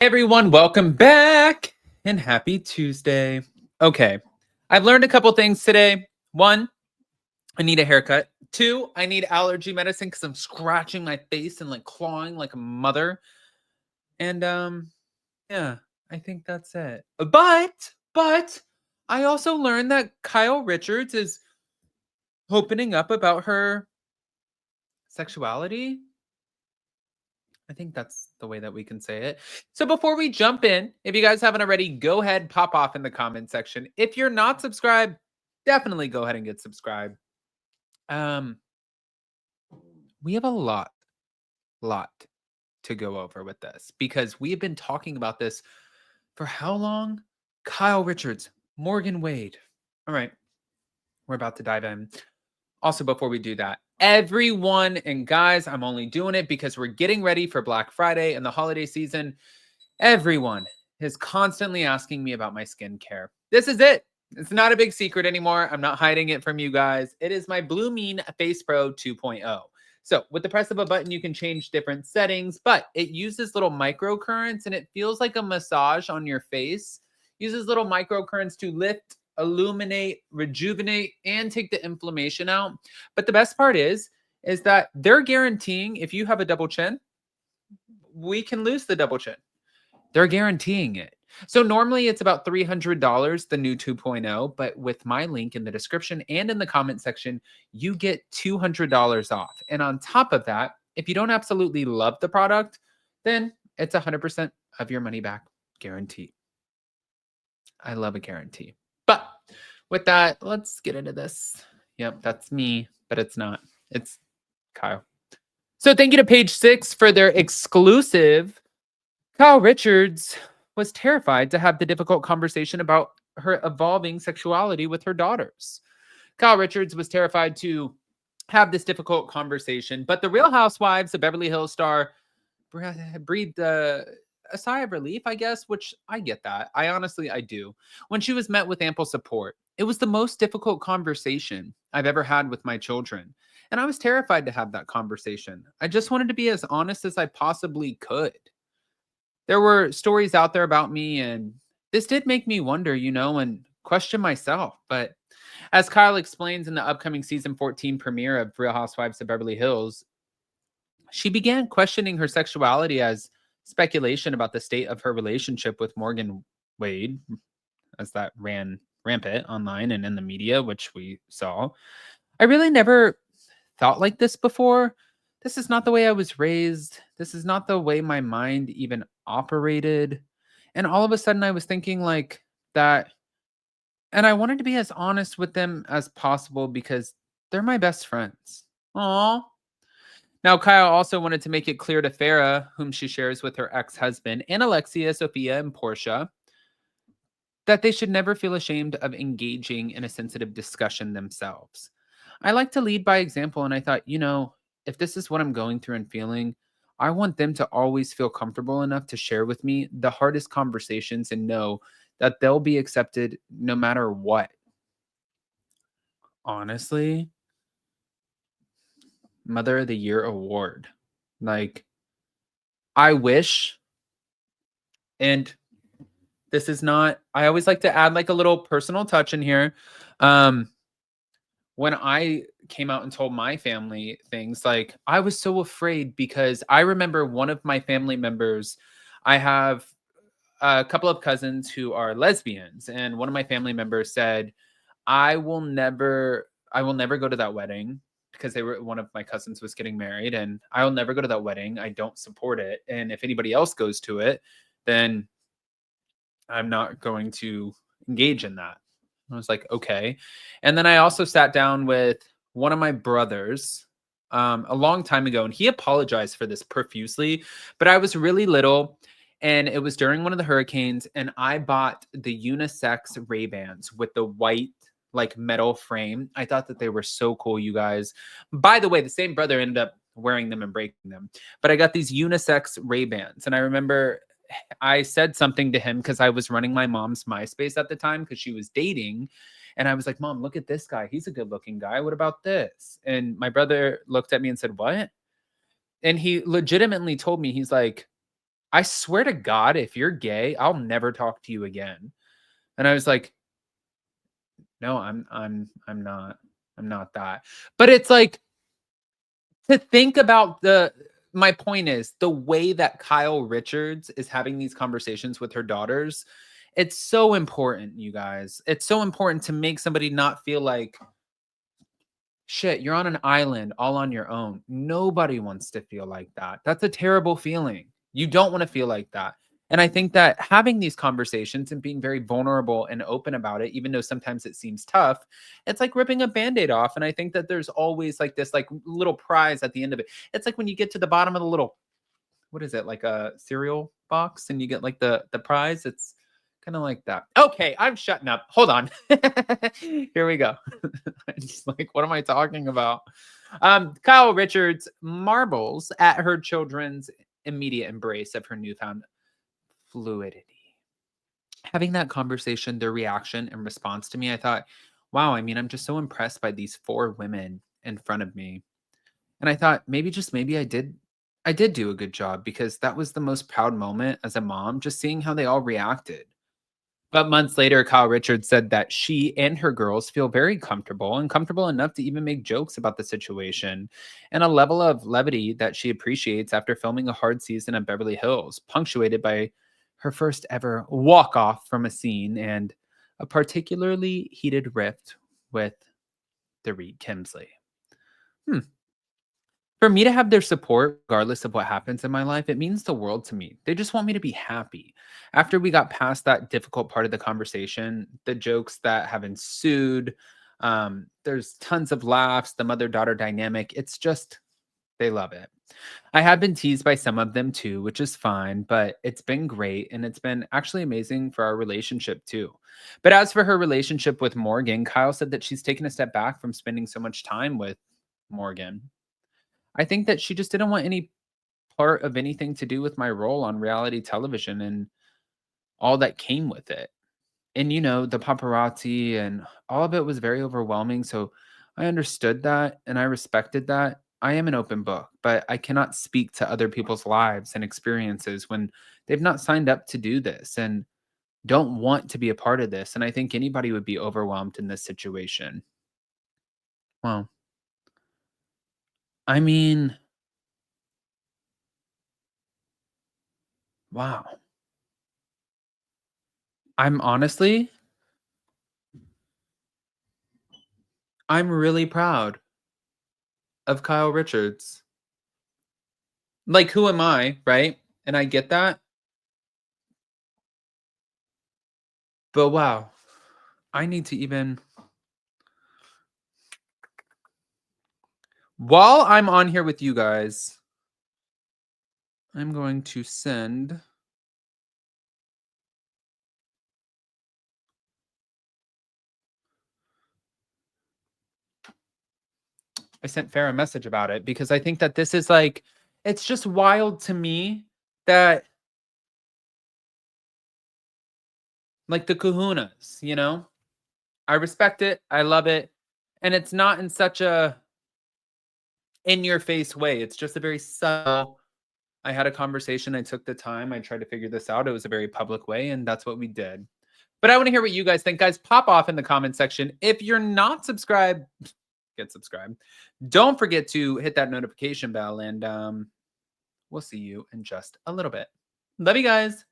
Hey everyone, welcome back and happy Tuesday. Okay, I've learned a couple things today. One, I need a haircut. Two, I need allergy medicine because I'm scratching my face and like clawing like a mother. And yeah, I think that's it. But I also learned that Kyle Richards is opening up about her sexuality. I think that's the way that we can say it. So before we jump in, if you guys haven't already, go ahead, pop off in the comment section. If you're not subscribed, definitely go ahead and get subscribed. Um, we have a lot to go over with this because we have been talking about this for how long? Kyle Richards, Morgan Wade. All right, we're about to dive in. Also, before we do that, everyone and guys, I'm only doing it because we're getting ready for Black Friday and the holiday season. Everyone is constantly asking me about my skincare. This is it. It's not a big secret anymore. I'm not hiding it from you guys. It is my Blue Mean Face Pro 2.0. So with the press of a button, you can change different settings, but it uses little microcurrents and it feels like a massage on your face. Uses little microcurrents to lift, illuminate, rejuvenate, and take the inflammation out. But the best part is that they're guaranteeing if you have a double chin, we can lose the double chin. They're guaranteeing it. So normally it's about $300, the new 2.0, but with my link in the description and in the comment section, you get $200 off. And on top of that, if you don't absolutely love the product, then it's 100% of your money back guarantee. I love a guarantee. But with that, let's get into this. Yep, that's me, but it's not. It's Kyle. So thank you to Page 6 for their exclusive. Kyle Richards was terrified to have the difficult conversation about her evolving sexuality with her daughters. Kyle Richards was terrified to have this difficult conversation, but the Real Housewives of Beverly Hills star breathed a sigh of relief, I guess, which I get that. I do. When she was met with ample support, it was the most difficult conversation I've ever had with my children. And I was terrified to have that conversation. I just wanted to be as honest as I possibly could. There were stories out there about me, and this did make me wonder, and question myself. But as Kyle explains in the upcoming season 14 premiere of Real Housewives of Beverly Hills, she began questioning her sexuality as speculation about the state of her relationship with Morgan Wade, as that ran rampant online and in the media, which we saw. I really never thought like this before. This is not the way I was raised. This is not the way my mind even operated. And all of a sudden, I was thinking like that. And I wanted to be as honest with them as possible because they're my best friends. Aw. Now, Kyle also wanted to make it clear to Farah, whom she shares with her ex husband, and Alexia, Sophia, and Portia, that they should never feel ashamed of engaging in a sensitive discussion themselves. I like to lead by example, and I thought, if this is what I'm going through and feeling, I want them to always feel comfortable enough to share with me the hardest conversations and know that they'll be accepted no matter what. Honestly, Mother of the Year award. Like, I wish, and this is not, I always like to add like a little personal touch in here. Um, when I came out and told my family things, like I was so afraid because I remember one of my family members, I have a couple of cousins who are lesbians, and one of my family members said, I will never go to that wedding because one of my cousins was getting married, and I will never go to that wedding. I don't support it. And if anybody else goes to it, then I'm not going to engage in that. I was like, okay. And then I also sat down with one of my brothers a long time ago, and he apologized for this profusely. But I was really little, and it was during one of the hurricanes, and I bought the unisex Ray-Bans with the white like metal frame. I thought that they were so cool, you guys. By the way, the same brother ended up wearing them and breaking them. But I got these unisex Ray-Bans, and I remember I said something to him because I was running my mom's MySpace at the time because she was dating. And I was like, Mom, look at this guy. He's a good looking guy. What about this? And my brother looked at me and said, What? And he legitimately told me, he's like, I swear to God, if you're gay, I'll never talk to you again. And I was like, no, I'm not. I'm not that. But it's like to think about my point is the way that Kyle Richards is having these conversations with her daughters, it's so important, you guys. It's so important to make somebody not feel like shit, you're on an island all on your own. Nobody wants to feel like that. That's a terrible feeling. You don't want to feel like that. And I think that having these conversations and being very vulnerable and open about it, even though sometimes it seems tough, it's like ripping a band-aid off. And I think that there's always like this like little prize at the end of it. It's like when you get to the bottom of the little what is it, like a cereal box and you get like the prize? It's kind of like that. Okay, I'm shutting up. Hold on. Here we go. Just like, what am I talking about? Kyle Richards marvels at her children's immediate embrace of her newfound fluidity. Having that conversation, their reaction and response to me, I thought, wow, I mean, I'm just so impressed by these four women in front of me. And I thought maybe just maybe I did do a good job because that was the most proud moment as a mom, just seeing how they all reacted. But months later, Kyle Richards said that she and her girls feel very comfortable and comfortable enough to even make jokes about the situation and a level of levity that she appreciates after filming a hard season of Beverly Hills, punctuated by her first ever walk off from a scene and a particularly heated rift with Dorit Kemsley. Hmm. For me to have their support, regardless of what happens in my life, it means the world to me. They just want me to be happy. After we got past that difficult part of the conversation, the jokes that have ensued, there's tons of laughs, the mother daughter dynamic. It's just, they love it. I have been teased by some of them too, which is fine, but it's been great. And it's been actually amazing for our relationship too. But as for her relationship with Morgan, Kyle said that she's taken a step back from spending so much time with Morgan. I think that she just didn't want any part of anything to do with my role on reality television and all that came with it. And, the paparazzi and all of it was very overwhelming. So I understood that and I respected that. I am an open book, but I cannot speak to other people's lives and experiences when they've not signed up to do this and don't want to be a part of this. And I think anybody would be overwhelmed in this situation. Well, I mean, wow. I'm honestly, I'm really proud of Kyle Richards. Like, who am I, right? And I get that, but wow, I need to even while I'm on here with you guys, I'm going to send I sent Farrah a message about it because I think that this is like it's just wild to me that like the kahunas, I respect it, I love it, and it's not in such a in your face way. It's just a very subtle I had a conversation, I took the time, I tried to figure this out. It was a very public way, and that's what we did. But I want to hear what you guys think. Guys, pop off in the comment section. If you're not subscribed, get subscribed. Don't forget to hit that notification bell, and we'll see you in just a little bit. Love you guys.